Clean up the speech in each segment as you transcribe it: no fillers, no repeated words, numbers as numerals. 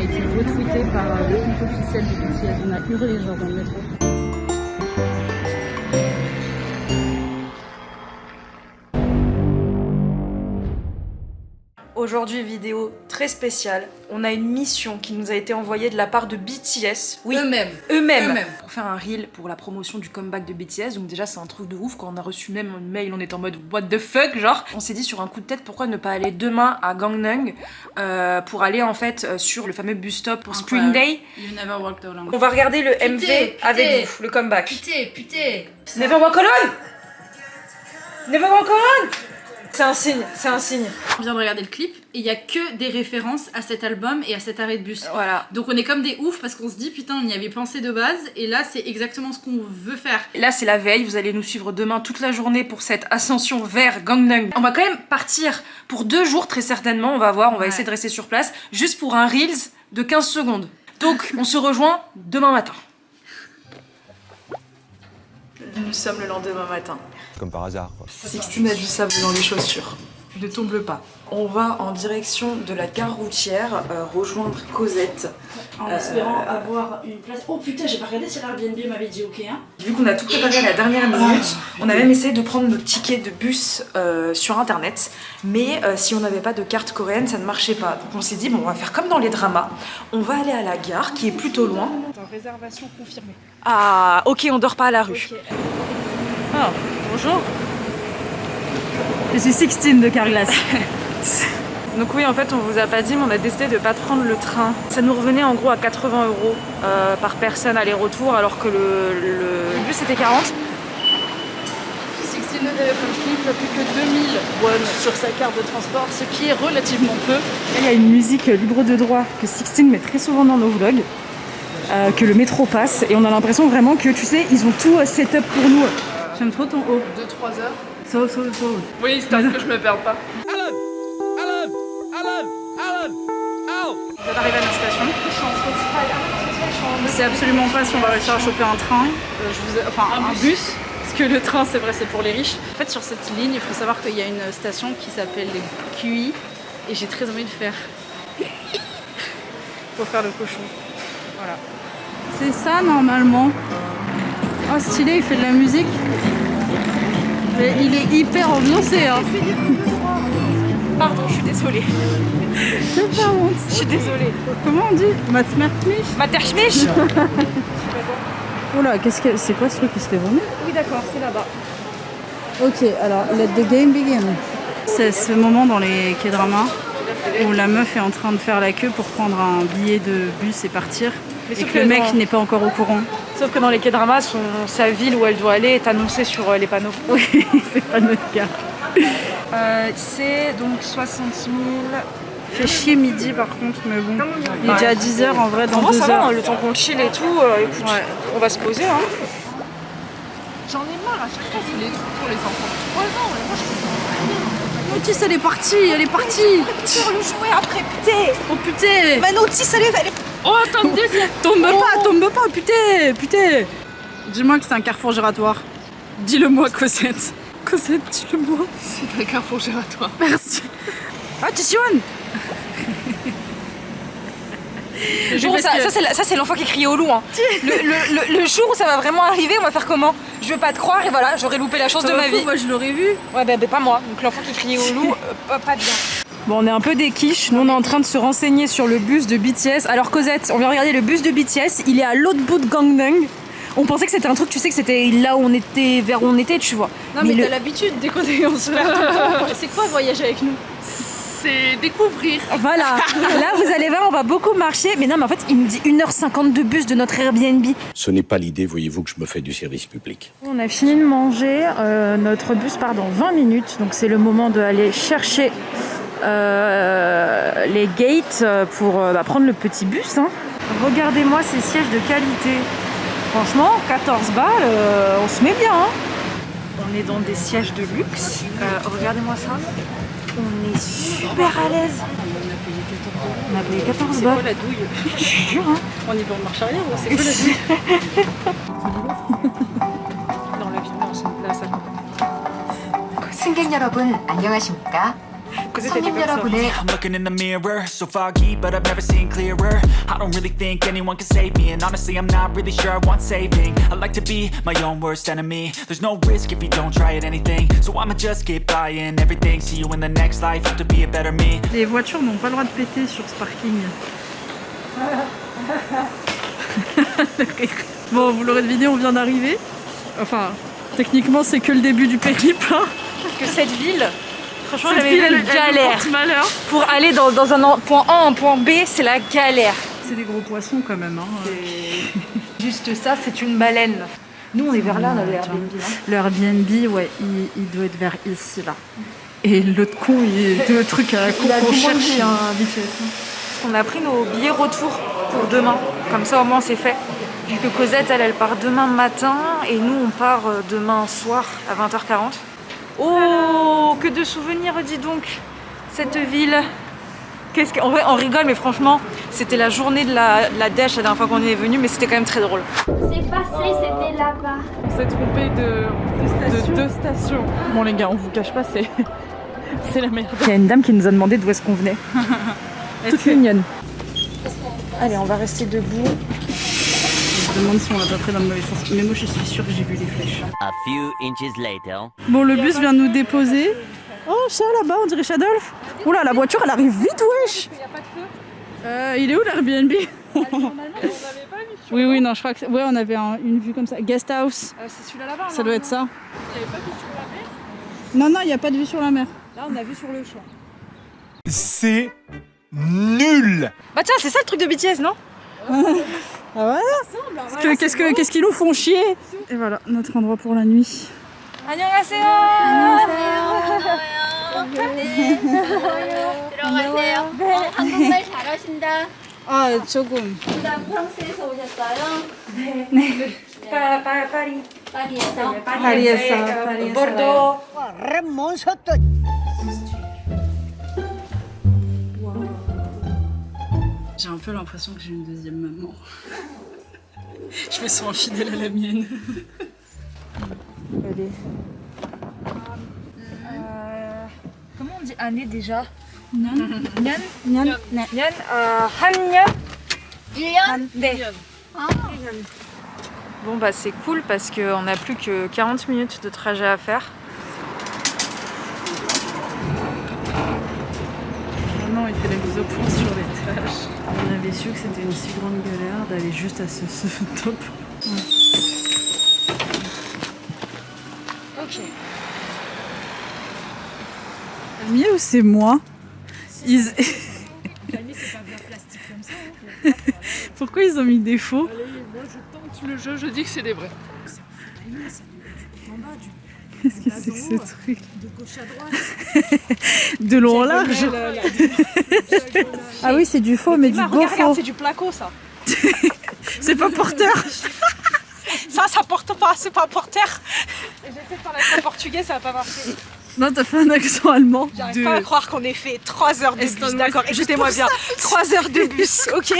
été retweeté par le compte officiel du BTS. On a hurlé genre dans le métro. Aujourd'hui, vidéo très spéciale. On a une mission qui nous a été envoyée de la part de BTS. Oui, eux-mêmes. Pour faire un reel pour la promotion du comeback de BTS. Donc déjà, c'est un truc de ouf. Quand on a reçu même un mail, on était en mode what the fuck, genre. On s'est dit sur un coup de tête, pourquoi ne pas aller demain à Gangneung pour aller en fait sur le fameux bus stop pour Spring Day. You never walked alone. On va regarder le MV avec vous, le comeback. Putain. Never walk alone. Never walk alone. C'est un signe, c'est un signe. On vient de regarder le clip et il y a que des références à cet album et à cet arrêt de bus. Voilà. Donc on est comme des oufs parce qu'on se dit putain on y avait pensé de base et là c'est exactement ce qu'on veut faire. Là c'est la veille, vous allez nous suivre demain toute la journée pour cette ascension vers Gangneung. On va quand même partir pour 2 jours très certainement, on va voir, on va essayer de rester sur place juste pour un Reels de 15 secondes. Donc on se rejoint demain matin. Nous sommes le lendemain matin. Comme par hasard, quoi. Sixtine a du sable dans les chaussures. Ne tombe pas. On va en direction de la gare routière rejoindre Cosette. En espérant avoir une place. Oh putain, j'ai pas regardé si l'Airbnb m'avait dit ok. Hein. Vu qu'on a tout préparé à la dernière minute, on a même essayé de prendre nos tickets de bus sur internet. Mais si on n'avait pas de carte coréenne, ça ne marchait pas. Donc on s'est dit, bon, on va faire comme dans les dramas. On va aller à la gare qui est plutôt loin. Réservation confirmée. Ah, ok, on dort pas à la rue. Okay. Ah, bonjour. Je suis Sixtine de Carglass. Donc oui, en fait, on vous a pas dit, mais on a décidé de pas prendre le train. Ça nous revenait en gros à 80 € par personne aller-retour, alors que le bus était 40. Sixtine de téléphone clip n'a plus que 2000 won sur sa carte de transport, ce qui est relativement peu. Il y a une musique libre de droit que Sixtine met très souvent dans nos vlogs, que le métro passe, et on a l'impression vraiment que, tu sais, ils ont tout set up pour nous. J'aime trop ton haut. 2-3 heures. So. Oui, c'est que je me perds pas. On vient d'arriver à notre station. Je sais absolument pas si on va réussir à choper un train, un bus, parce que le train c'est vrai c'est pour les riches. En fait sur cette ligne il faut savoir qu'il y a une station qui s'appelle les QI et j'ai très envie de faire pour faire le cochon. Voilà. C'est ça normalement. Oh stylé, il fait de la musique. Mais il est hyper ambiancé hein. Pardon, je suis désolée. C'est pas honte. Je suis désolée. Comment on dit? Matschmisch. Materschmisch. Oula, c'est quoi ce truc qui se fait vomir? Oui, d'accord, c'est là-bas. Ok, alors let the game begin. C'est ce moment dans les K-dramas où la meuf est en train de faire la queue pour prendre un billet de bus et partir. Et que le mec n'est pas encore au courant. Sauf que dans les K-dramas, sa ville où elle doit aller est annoncée sur les panneaux. Oui, c'est pas notre cas. C'est donc 60 000. Fait chier midi par contre, mais bon. Il est déjà 10h en vrai, dans 2 ça va, heures. hein, le temps qu'on chill et tout, écoute, on va se poser. Hein. J'en ai marre à chaque fois, c'est les trucs pour les enfants de 3 ans. Et moi, je Otis, elle est partie. Sur le jouet après, putain. Oh putain. Bah Otis, elle est... Oh, attends, deuxième. Tombe pas, putain. Dis-moi que c'est un carrefour giratoire. Dis-le-moi, Cosette. Cosette, dis-le-moi. C'est un carrefour giratoire. Merci. Attention. Ça c'est l'enfant qui criait au loup. Hein. Le jour où ça va vraiment arriver, on va faire comment? Je veux pas te croire et voilà, j'aurais loupé la chance de ma vie. Moi je l'aurais vu. Ouais bah pas moi, donc l'enfant qui criait au loup, pas bien. Bon, on est un peu des quiches, nous on est en train de se renseigner sur le bus de BTS. Alors Cosette, on vient regarder le bus de BTS, il est à l'autre bout de Gangneung. On pensait que c'était un truc, tu sais, que c'était là où on était, vers où on était, tu vois. Non mais t'as l'habitude, dès qu'on est on se perd tout le temps. C'est quoi voyager avec nous? C'est découvrir. Voilà, là vous allez voir, on va beaucoup marcher. Mais non, mais en fait, il nous dit 1h50 de bus de notre Airbnb. Ce n'est pas l'idée, voyez-vous, que je me fais du service public. On a fini de manger, notre bus part dans 20 minutes, donc c'est le moment d'aller chercher les gates pour prendre le petit bus. Hein. Regardez-moi ces sièges de qualité. Franchement, 14 balles, on se met bien. Hein. On est dans des sièges de luxe. Regardez-moi ça. On est super à l'aise. On a payé 14 C'est balles. quoi la douille? Je jure, hein. On y va en marche arrière ou c'est quoi la douille? Dans le vide, non, c'est une place à 승객 여러분 안녕하십니까? Cosette était comme ça. I'm looking in the mirror, so foggy, but I've never seen clearer. I don't really think anyone can save me, and honestly, I'm not really sure I want saving. I like to be my own worst enemy. There's no risk if you don't try at anything, so I'ma just keep buying everything. See you in the next life, have to be a better me. Les voitures n'ont pas le droit de péter sur ce parking. Bon, vous l'aurez deviné, on vient d'arriver. Enfin, techniquement, c'est que le début du périple. Hein. Parce que cette ville, franchement, Cette j'avais ville, vu une elle galère. porte malheur. Pour aller dans un point A à un point B, c'est la galère. C'est des gros poissons quand même. Hein. Juste ça, c'est une baleine. Nous, on est vers là, on a l'Airbnb. Le Airbnb, ouais, il doit être vers ici, là. Et l'autre con, il est deux trucs à la con qu'on cherche. On a pris nos billets retour pour demain. Comme ça, au moins, c'est fait. Vu que Cosette, elle part demain matin et nous, on part demain soir à 20h40. Oh, que de souvenirs, dis donc, cette ville. En vrai, on rigole, mais franchement, c'était la journée de la dèche la dernière fois qu'on est venu, mais c'était quand même très drôle. C'est passé, c'était là-bas. On s'est trompé de deux stations. Bon les gars, on vous cache pas, c'est la merde. Il y a une dame qui nous a demandé d'où est-ce qu'on venait. Toute mignonne. Allez, on va rester debout. Je me demande si on l'a pas pris dans le mauvais sens. Mais moi je suis sûre que j'ai vu les flèches. A few inches later. Bon, le bus vient de nous déposer. Oh, ça là-bas, on dirait Shadolf. Oula, la voiture elle arrive vite, wesh. Il est où l'Airbnb? Oui, oui, non, je crois que ouais, on avait une vue comme ça. Guest house. C'est celui-là là-bas. Ça doit être ça. Il n'y avait pas vue sur la mer. Non, non, il n'y a pas de vue sur la mer. Là, on a vu sur le champ. C'est nul. Bah tiens, c'est ça le truc de BTS, non? Ah ouais? Qu'est-ce qu'ils nous font chier? Et voilà, notre endroit pour la nuit. 안녕하세요. 들어가세요. 한국말 잘하신다. 아, 조금. 프랑스에서 오셨어요? 파리. 파리에서. 파리에서. 보르도. J'ai un peu l'impression que j'ai une deuxième maman. Je me sens infidèle à la mienne. Allez. Comment on dit année déjà? Nyan. Nyan. Nyan. 한년. 1년? 네. Bon bah c'est cool parce qu'on n'a plus que 40 minutes de trajet à faire. Maman, il fait la mise au point sur l'étage. On avait su que c'était une si grande galère d'aller juste à ce top. Ouais. Ok. Mieux ou c'est moi? Ils... Pourquoi ils ont mis des faux? Allez, moi je tente le jeu, je dis que c'est des vrais. Qu'est-ce que c'est que ce truc? De gauche à droite. De long en large. Ah oui, c'est du faux, mais du beau faux. C'est du placo ça. C'est pas porteur. Ça porte pas, c'est pas porteur. J'essaie de parler en portugais, ça va pas marcher. Non, t'as fait un accent allemand. J'arrive pas à croire qu'on ait fait 3 heures de bus, d'accord? Écoutez-moi bien, 3 heures de bus, ok?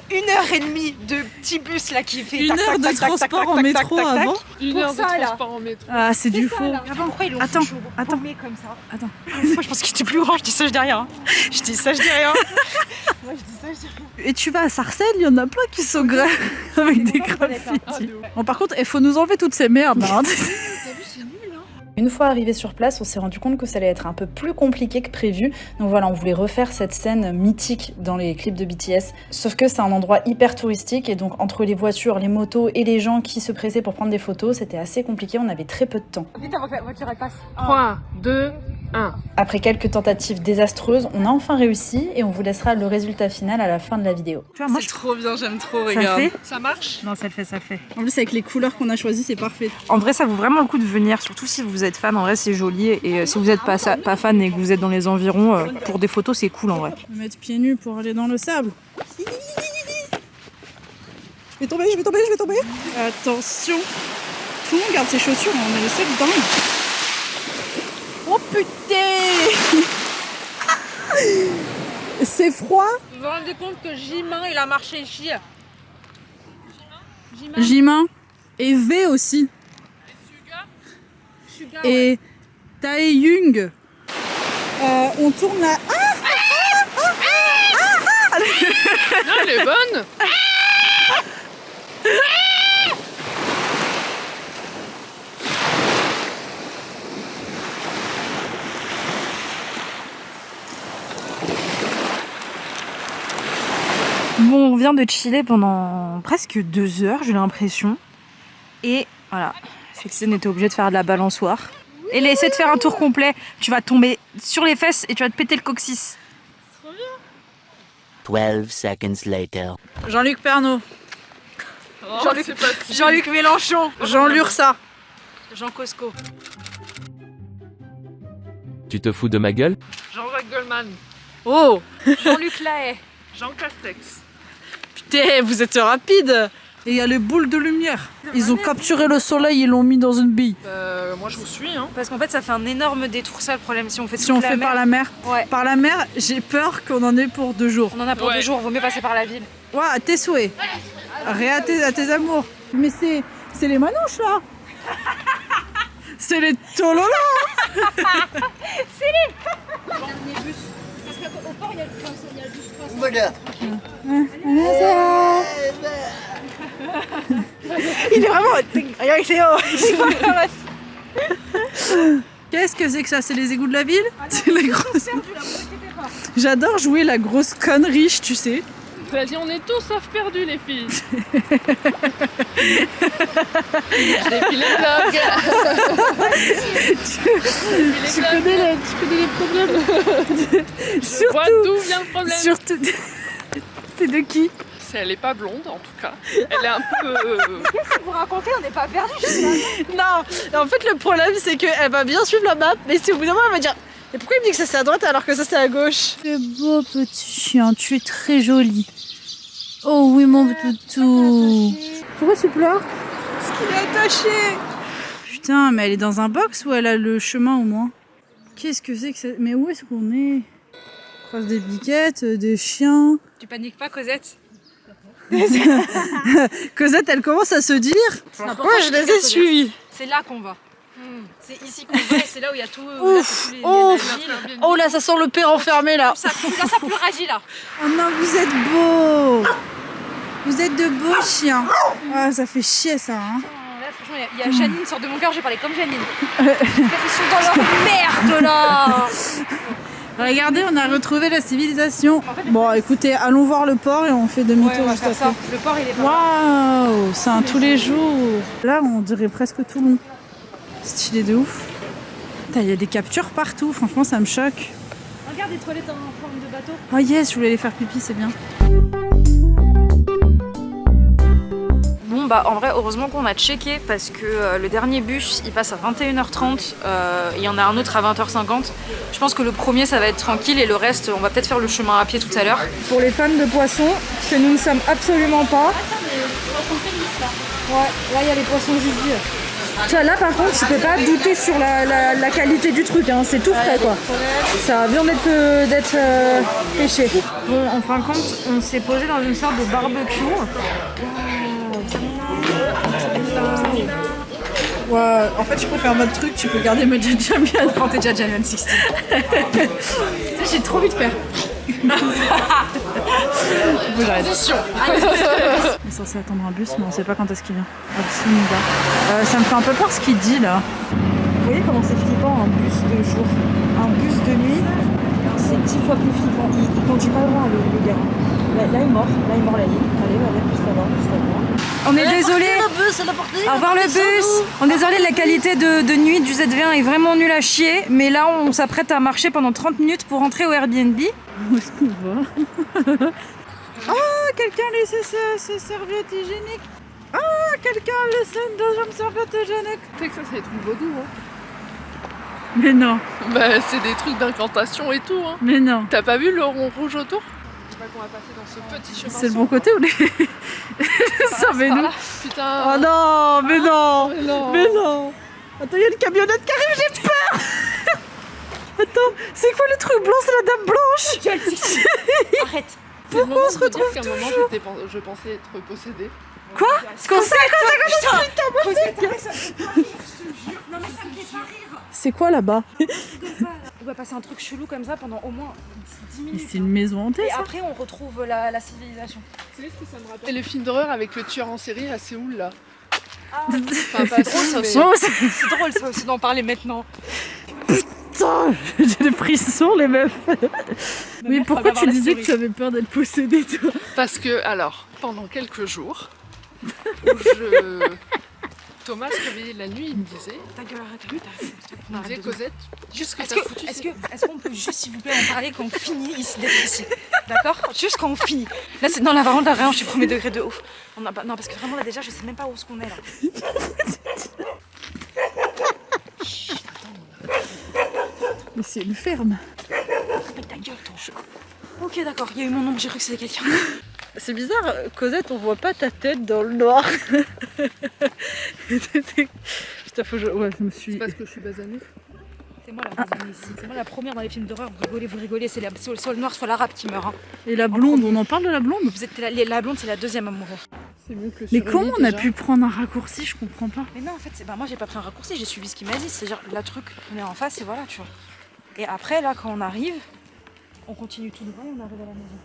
1h30 de petit bus là qui fait Une heure de transport en métro avant. Une Pour heure de ça, là. transport en métro. Ah, c'est du faux. Pourquoi ils l'ont Attends, foutu au attends. paumé comme ça? Attends. Moi je pense qu'il était plus grand, je dis ça, je dis rien. Je dis ça, je dis rien. Moi je dis ça, je dis rien. Et tu vas à Sarcelles, il y en a plein qui sont gras avec des graffitis. Bon, par contre, il faut nous enlever toutes ces merdes. Hein. Une fois arrivé sur place, on s'est rendu compte que ça allait être un peu plus compliqué que prévu. Donc voilà, on voulait refaire cette scène mythique dans les clips de BTS. Sauf que c'est un endroit hyper touristique et donc entre les voitures, les motos et les gens qui se pressaient pour prendre des photos, c'était assez compliqué, on avait très peu de temps. Vite avant que la voiture elle passe. 3, 2, 1. Après quelques tentatives désastreuses, on a enfin réussi et on vous laissera le résultat final à la fin de la vidéo. Tu vois, moi, c'est trop bien, j'aime trop, Ça regarde. le fait? Ça marche? Non, ça le fait, ça le fait. En plus, avec les couleurs qu'on a choisies, c'est parfait. En vrai, ça vaut vraiment le coup de venir, surtout si vous êtes fan. En vrai, c'est joli. Et si vous n'êtes pas fan et que vous êtes dans les environs, pour des photos, c'est cool en vrai. Je vais mettre pieds nus pour aller dans le sable. Je vais tomber, je vais tomber, je vais tomber. Attention. Tout le monde garde ses chaussures, on est les seuls dingues. Oh putain. C'est froid. Vous vous rendez compte que Jimin, il a marché ici? Jimin. Et V aussi. Suga, Et Taeyung. On tourne là. Non, elle est bonne. Bon, on vient de chiller pendant presque 2 heures, j'ai l'impression. Et voilà, Sextine était obligée de faire de la balançoire. Et essaie de faire un tour complet. Tu vas tomber sur les fesses et tu vas te péter le coccyx. 12 seconds later. Jean-Luc Pernaut. Jean-Luc Mélenchon. Jean Lursa. Jean Cosco. Tu te fous de ma gueule? Jean-Jacques Goldman. Oh, Jean-Luc Lahaye. Jean Castex. putain, vous êtes rapide. Et il y a les boules de lumière. Ils ont capturé le soleil, ils l'ont mis dans une bille. Moi je vous suis hein. Parce qu'en fait, ça fait un énorme détour, ça le problème. Si on fait Si on fait par la mer. Ouais. Par la mer, j'ai peur qu'on en ait pour 2 jours. On en a pour 2 jours, vaut mieux passer par la ville. Ouais, à tes souhaits. À tes amours. Mais c'est les manouches là. C'est les tololos. Il est vraiment... Qu'est-ce que c'est que ça? C'est les égouts de la ville? C'est les grosses... J'adore jouer la grosse conne riche, tu sais. Vas-y, on est tous sauf perdus les filles. Tu connais les problèmes. Je vois d'où vient le problème. Surtout... C'est de qui? Elle est pas blonde en tout cas. Elle est un peu... Qu'est-ce que vous racontez? On n'est pas perdus. Non, en fait le problème c'est qu'elle va bien suivre la map, mais si au bout d'un moment elle va dire mais pourquoi il me dit que ça c'est à droite alors que ça c'est à gauche? C'est beau petit chien, tu es très joli. Oh oui mon toutou. Pourquoi tu pleures? Parce qu'il est attaché. Putain, mais elle est dans un box ou elle a le chemin au moins? Qu'est-ce que c'est que ça? Mais où est-ce qu'on est? On croise des biquettes, des chiens. Tu paniques pas, Cosette? Cosette, elle commence à se dire. Pourquoi je les ai suivis? C'est là qu'on va. C'est ici qu'on va et c'est là où il y a tout. Ouf, oh là ça sent le père enfermé là. Ça pleure agit là. Oh non, vous êtes beaux. Vous êtes de beaux chiens. Ah, ça fait chier ça. Hein. Là, franchement, il y a Janine, sort de mon cœur, j'ai parlé comme Janine. Ils sont dans leur merde là. Regardez, on a retrouvé la civilisation. Bon, écoutez, allons voir le port et on fait demi-tour juste après. Le port, il est pas là. Waouh, c'est un tous les jours. Là, on dirait presque Toulon. Stylé de ouf. Il y a des captures partout, franchement, ça me choque. Regarde les toilettes en forme de bateau. Oh yes, je voulais aller faire pipi, c'est bien. Bon bah en vrai heureusement qu'on a checké parce que le dernier bus il passe à 21h30, il y en a un autre à 20h50. Je pense que le premier ça va être tranquille et le reste on va peut-être faire le chemin à pied tout à l'heure. Pour les fans de poissons, que nous ne sommes absolument pas. Ouais, là il y a les poissons zizi. Tu vois, là par contre tu peux pas douter sur la qualité du truc, hein. C'est tout frais quoi. Ça vient d'être pêché. Bon en fin de compte on s'est posé dans une sorte de barbecue. Ouais, en fait, je préfère votre truc, tu peux garder ma Jajamian. Quand t'es déjà Jajamian 16. J'ai trop envie de faire. Transition. On est censé attendre un bus, mais on sait pas quand est-ce qu'il vient. Absolument. Ça me fait un peu peur ce qu'il dit là. Vous voyez comment c'est flippant un bus de jour? Un bus de nuit, c'est 10 fois plus flippant. Il conduit pas loin le gars. Là il mord la ligne. Allez, plus là-bas, plus là-bas. On est désolé. Au revoir le bus. On est désolé, la qualité de nuit du ZV1 est vraiment nulle à chier. Mais là, on s'apprête à marcher pendant 30 minutes pour rentrer au Airbnb. Où est-ce qu'on va? Ah, quelqu'un a laissé ses serviettes hygiéniques. Ah, quelqu'un a laissé une deuxième serviette hygiénique. Tu sais que ça c'est des trucs vaudous hein. Mais non. Bah c'est des trucs d'incantation et tout hein. Mais non. T'as pas vu le rond rouge autour? On va passer dans ce petit chemin. C'est le bon côté ou les... Sauvez-nous. Putain. Oh non, mais non. Mais non. Mais non. Attends, il y a une camionnette qui arrive, j'ai peur. Attends, c'est quoi le truc blanc? C'est la dame blanche. Arrête. Pourquoi on se retrouve qu'à un moment je pensais être possédée. Quoi? Cosette, C'est quoi là-bas? On va passer un truc chelou comme ça pendant au moins 10 minutes. C'est une maison hantée, Et ça? après, on retrouve la civilisation. Et le film d'horreur avec le tueur en série à Séoul là. Enfin, pas drôle ça aussi. C'est drôle ça aussi d'en parler maintenant. Putain, j'ai des frissons, les meufs. Mais pourquoi tu disais que tu avais peur d'être possédée, toi? Parce que, alors, pendant quelques jours, Thomas se réveillait la nuit, il me disait... Ta gueule, arrête. Il me disait, Cosette, juste que Est-ce t'as foutu... est-ce qu'on peut juste, s'il vous plaît, en parler quand on finit ici, d'être ici? D'accord? Juste quand on finit. Là, c'est dans la vraiment de la rien, je suis premier degré de ouf. On a pas... Non, parce que vraiment, là, déjà, je sais même pas où est-ce qu'on est, là. Mais c'est une ferme. Mais ta gueule, toi. Ok, d'accord, il y a eu mon nom, j'ai cru que c'était quelqu'un. C'est bizarre, Cosette, on voit pas ta tête dans le noir. Putain, faut que ouais, je me suis... C'est parce que je suis basanée. C'est moi la deuxième ici. C'est moi la première dans les films d'horreur. Vous rigolez, c'est soit le noir, soit l'arabe qui meurt. Hein. Et la blonde, on en parle de la blonde? Vous êtes la blonde, c'est la deuxième amoureux. C'est mieux que le Mais surimi, comment on a déjà. pu prendre un raccourci? Je comprends pas. Mais non, en fait, moi j'ai pas pris un raccourci, j'ai suivi ce qu'il m'a dit. C'est genre, la truc, on est en face et voilà, tu vois. Et après, là, quand on arrive, on continue tout droit et on arrive à la maison.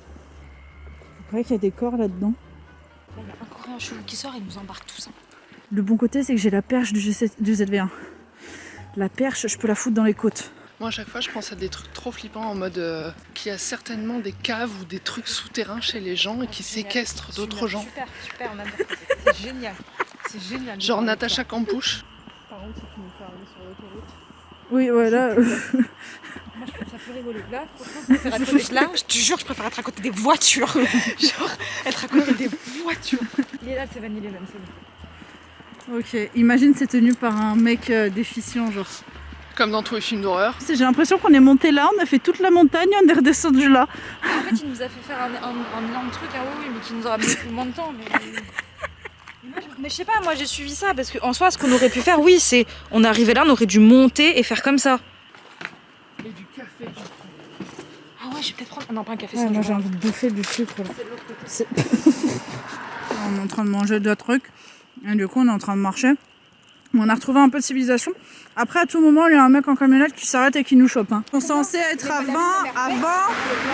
Vous croyez qu'il y a des corps là-dedans? Là, il y a un coréen chelou qui sort et il nous embarque tous. Hein. Le bon côté, c'est que j'ai la perche du ZV1. La perche, je peux la foutre dans les côtes. Moi, à chaque fois, je pense à des trucs trop flippants en mode qu'il y a certainement des caves ou des trucs souterrains chez les gens et qui séquestrent d'autres gens. Super, on adore. C'est génial. C'est génial. Genre Natacha Campouche. Par contre, si tu me fais arriver sur l'autoroute. Oui, voilà. Moi, je trouve ça plus rigolo. Là, franchement, je préfère être à côté. Là, je te jure, je préfère être à côté des voitures. Genre, être à côté des voitures. Il est là, c'est Vanille Leven, c'est bon. Ok, imagine c'est tenu par un mec déficient, genre. Comme dans tous les films d'horreur. J'ai l'impression qu'on est monté là, on a fait toute la montagne, on est redescendu là. En fait, il nous a fait faire un énorme truc, hein, oui, mais qui nous aura mis tellement de temps. Mais je sais pas, moi j'ai suivi ça parce qu'en soi, ce qu'on aurait pu faire, oui, c'est on est arrivé là, on aurait dû monter et faire comme ça. Et du café. Ah ouais, je vais peut-être prendre. Non, pas un café, Ouais, ça. moi j'ai envie de bouffer du sucre là. C'est de l'autre côté. On est en train de manger deux trucs, et du coup on est en train de marcher. On a retrouvé un peu de civilisation. Après, à tout moment, il y a un mec en camionnette qui s'arrête et qui nous chope. Hein. On est censé être à 20, à 20.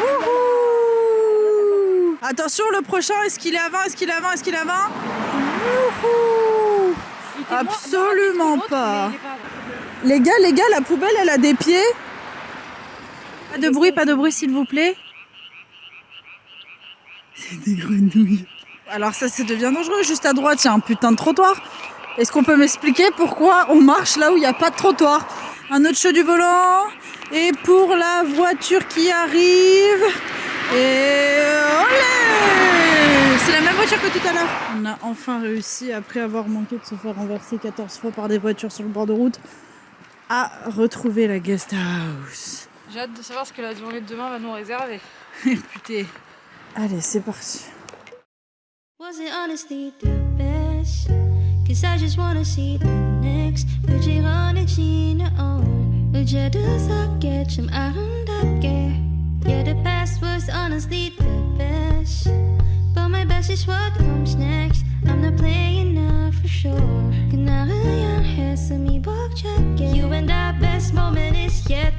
Wouhou! Attention, le prochain, est-ce qu'il est à 20? Est-ce qu'il est à 20? Est-ce qu'il est à 20? Wouhou! Absolument pas. Les gars, la poubelle, elle a des pieds. Pas de bruit, s'il vous plaît. C'est des grenouilles. Alors ça devient dangereux. Juste à droite, il y a un putain de trottoir. Est-ce qu'on peut m'expliquer pourquoi on marche là où il n'y a pas de trottoir? Un autre jeu du volant. Et pour la voiture qui arrive. Et olé! C'est la même voiture que tout à l'heure. On a enfin réussi, après avoir manqué de se faire renverser 14 fois par des voitures sur le bord de route, à retrouver la guest house. J'ai hâte de savoir ce que la journée de demain va nous réserver. Putain. Allez, c'est parti. Was it honestly the best? Cause I just wanna see the next. Would you wanna see your own? Would you do so get some 아름답게? Yeah, the past was honestly the best. But my best is what comes next. I'm not playing now for sure. 그날을 향해 숨이 벅차게. You and our best moment is yet